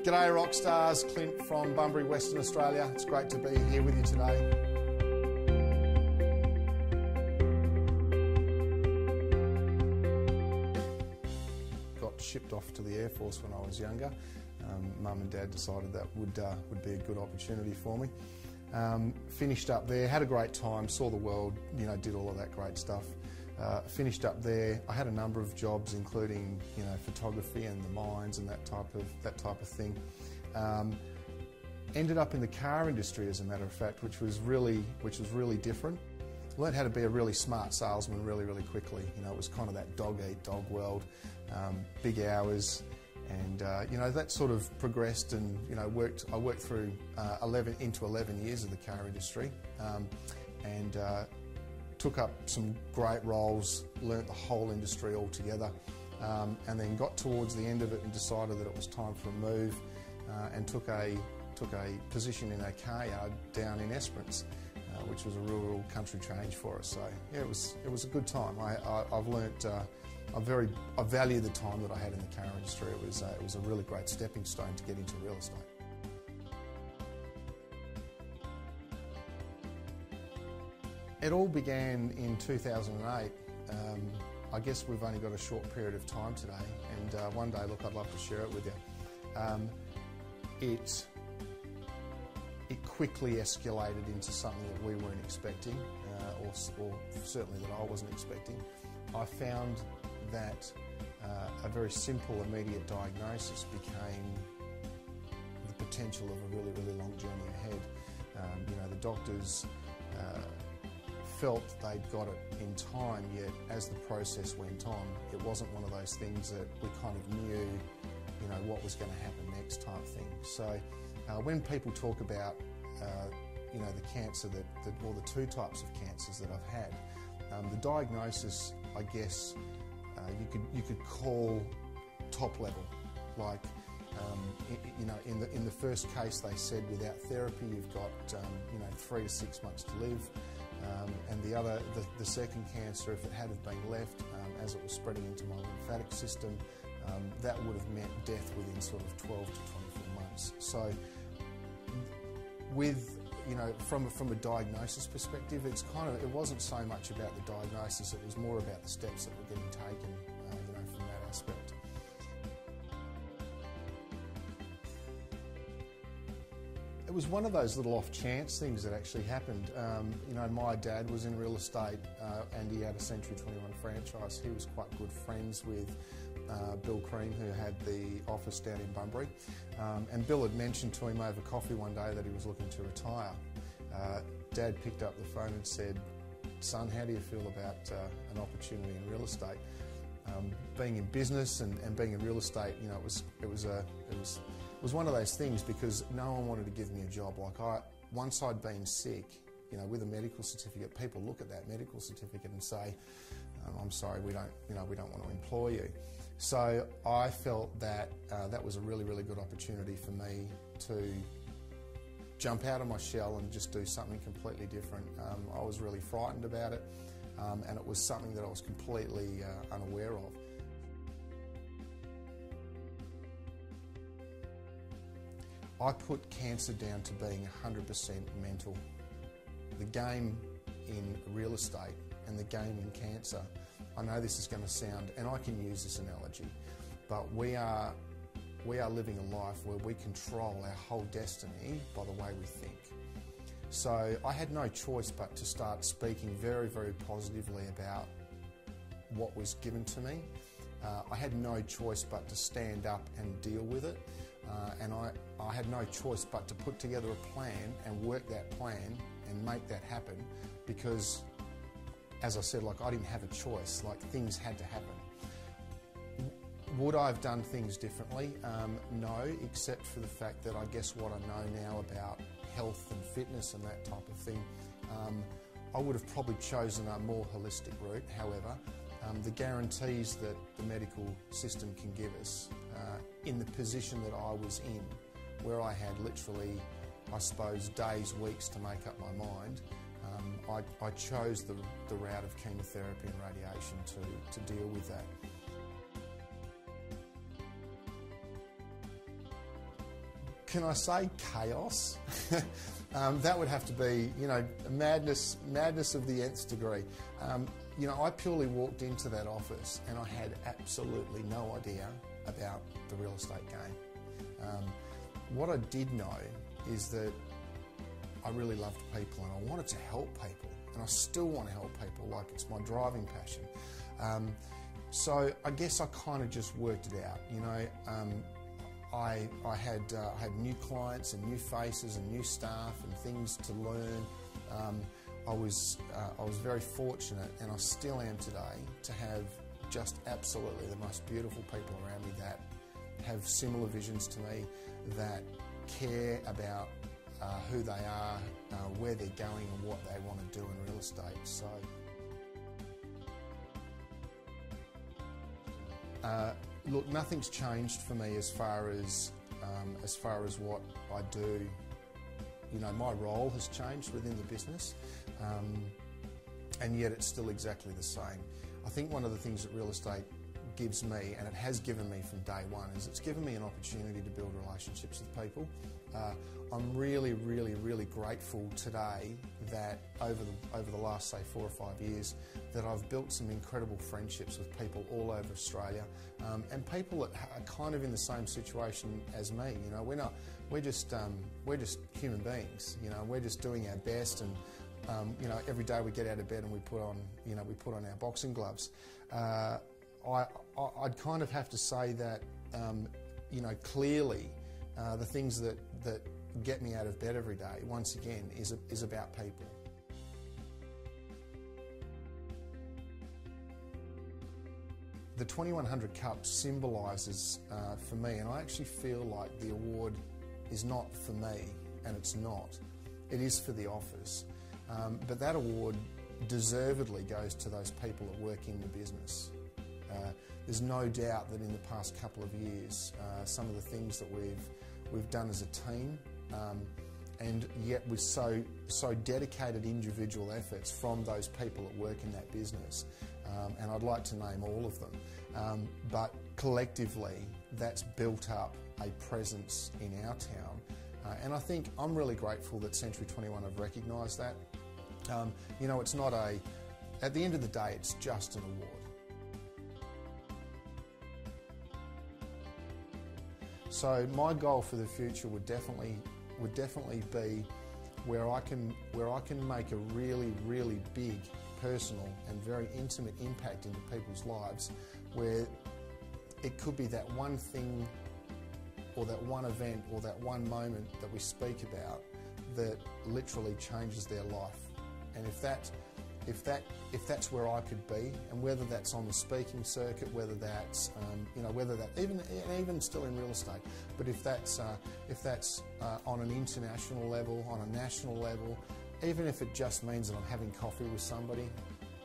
G'day rock stars, Clint from Bunbury, Western Australia. It's great to be here with you today. Got shipped off to the Air Force when I was younger. Mum and Dad decided that would be a good opportunity for me. Finished up there, had a great time, saw the world, did all of that great stuff. Finished up there. I had a number of jobs, including photography and the mines and that type of thing. Ended up in the car industry, as a matter of fact, which was really different. Learned how to be a really smart salesman really quickly. It was kind of that dog eat dog world, big hours, and that sort of progressed and I worked through 11 years of the car industry, and took up some great roles, learnt the whole industry altogether, and then got towards the end of it and decided that it was time for a move, and took a position in a car yard down in Esperance, which was a rural country change for us. So yeah, it was a good time. I've learnt. I value the time that I had in the car industry. It was a really great stepping stone to get into real estate. It all began in 2008. I guess we've only got a short period of time today, and one day, look, I'd love to share it with you. It quickly escalated into something that we weren't expecting, or certainly that I wasn't expecting. I found that a very simple, immediate diagnosis became the potential of a really long journey ahead. The doctors felt they'd got it in time, yet as the process went on, it wasn't one of those things that we kind of knew, what was going to happen next type thing. So when people talk about, the cancer or the two types of cancers that I've had, the diagnosis, I guess, you could call top level. Like, in the first case, they said without therapy you've got 3 to 6 months to live, and the second cancer, if it had have been left as it was spreading into my lymphatic system, that would have meant death within sort of 12 to 24 months. So, from a diagnosis perspective, it wasn't so much about the diagnosis, it was more about the steps that were getting taken, from that aspect. It was one of those little off-chance things that actually happened. My dad was in real estate, and he had a Century 21 franchise. He was quite good friends with Bill Cream, who had the office down in Bunbury, and Bill had mentioned to him over coffee one day that he was looking to retire. Dad picked up the phone and said, "Son, how do you feel about an opportunity in real estate?" Being in business and being in real estate, it was one of those things, because no one wanted to give me a job. Once I'd been sick, with a medical certificate, people look at that medical certificate and say, "I'm sorry, we don't want to employ you." So I felt that that was a really good opportunity for me to jump out of my shell and just do something completely different. I was really frightened about it, and it was something that I was completely unaware of. I put cancer down to being 100% mental. The game in real estate and the game in cancer, I know this is going to sound, and I can use this analogy, but we are living a life where we control our whole destiny by the way we think. So I had no choice but to start speaking very positively about what was given to me. I had no choice but to stand up and deal with it, and I had no choice but to put together a plan and work that plan and make that happen, because, as I said, I didn't have a choice, things had to happen. Would I have done things differently? No, except for the fact that I guess what I know now about health and fitness and that type of thing, I would have probably chosen a more holistic route. However, the guarantees that the medical system can give us, in the position that I was in, where I had literally, I suppose, days, weeks to make up my mind, I chose the route of chemotherapy and radiation to deal with that. can I say chaos? That would have to be, you know, madness of the nth degree. You know, I purely walked into that office and I had absolutely no idea about the real estate game. What I did know is that I really loved people and I wanted to help people, and I still want to help people, like it's my driving passion. So I guess I kind of just worked it out, you know. I had new clients and new faces and new staff and things to learn. I was very fortunate, and I still am today, to have just absolutely the most beautiful people around me that have similar visions to me, that care about who they are, where they're going and what they want to do in real estate. So, look, nothing's changed for me as far as what I do. You know, my role has changed within the business, and yet it's still exactly the same. I think one of the things that real estate gives me, and it has given me from day one, is it's given me an opportunity to build relationships with people. I'm really, really, really grateful today that over the last, say, 4 or 5 years, that I've built some incredible friendships with people all over Australia, and people that are kind of in the same situation as me. You know, we're just human beings. You know, we're just doing our best, and you know, every day we get out of bed and we put on our boxing gloves. I'd kind of have to say that, you know, clearly the things that get me out of bed every day, once again, is about people. The 2100 Cup symbolises for me, and I actually feel like the award is not for me, and it's not. It is for the office. But that award deservedly goes to those people that work in the business. There's no doubt that in the past couple of years, some of the things that we've done as a team, and yet with so dedicated individual efforts from those people that work in that business, and I'd like to name all of them, but collectively that's built up a presence in our town, and I think I'm really grateful that Century 21 have recognised that. You know, it's not at the end of the day, it's just an award. So my goal for the future would definitely be where I can make a really, really big, personal and very intimate impact into people's lives, where it could be that one thing or that one event or that one moment that we speak about that literally changes their life. And if that's where I could be, and whether that's on the speaking circuit, whether that's you know, whether that even still in real estate, but if that's on an international level, on a national level, even if it just means that I'm having coffee with somebody,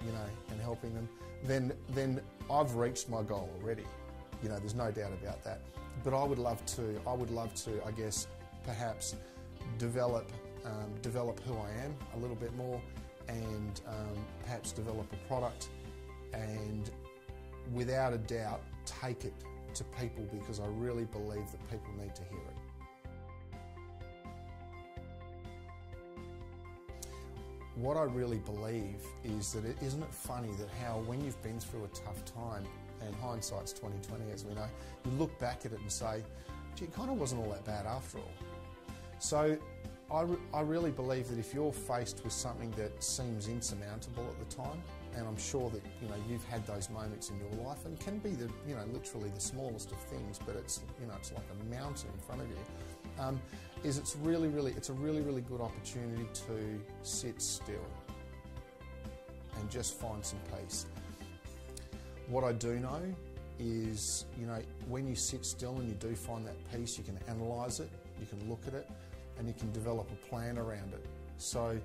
you know, and helping them, then I've reached my goal already. You know, there's no doubt about that. But I would love to, I guess, perhaps develop who I am a little bit more, and perhaps develop a product, and without a doubt take it to people, because I really believe that people need to hear it. What I really believe is that isn't it funny that how when you've been through a tough time, and hindsight's 20/20 as we know, you look back at it and say, gee, it kind of wasn't all that bad after all. So I really believe that if you're faced with something that seems insurmountable at the time, and I'm sure that, you know, you've had those moments in your life, and can be the, you know, literally the smallest of things, but it's, you know, it's like a mountain in front of you, it's a really, really good opportunity to sit still and just find some peace. What I do know is, you know, when you sit still and you do find that peace, you can analyse it, you can look at it, and you can develop a plan around it. So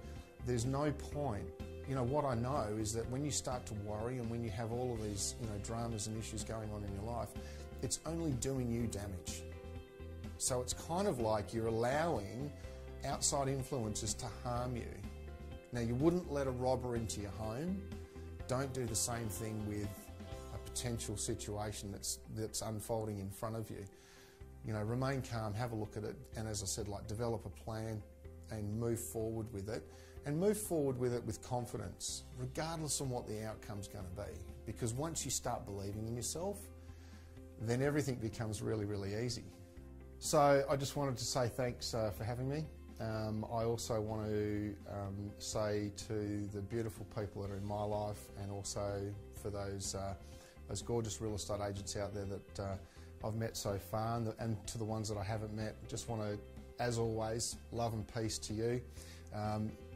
there's no point, you know, what I know is that when you start to worry and when you have all of these, you know, dramas and issues going on in your life, it's only doing you damage. So it's kind of like you're allowing outside influences to harm you. Now, you wouldn't let a robber into your home. Don't do the same thing with a potential situation that's unfolding in front of you. You know, remain calm, have a look at it, and as I said, like, develop a plan and move forward with it. And move forward with it with confidence, regardless of what the outcome's going to be. Because once you start believing in yourself, then everything becomes really, really easy. So I just wanted to say thanks for having me. I also want to say to the beautiful people that are in my life, and also for those gorgeous real estate agents out there that I've met so far, and to the ones that I haven't met, just want to, as always, love and peace to you.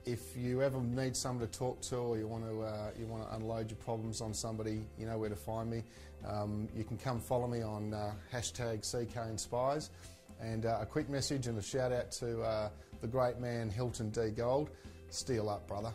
If you ever need someone to talk to, or you want to unload your problems on somebody, you know where to find me. You can come follow me on #CKInspires, and a quick message and a shout out to the great man Hilton D. Gold. Steel up, brother.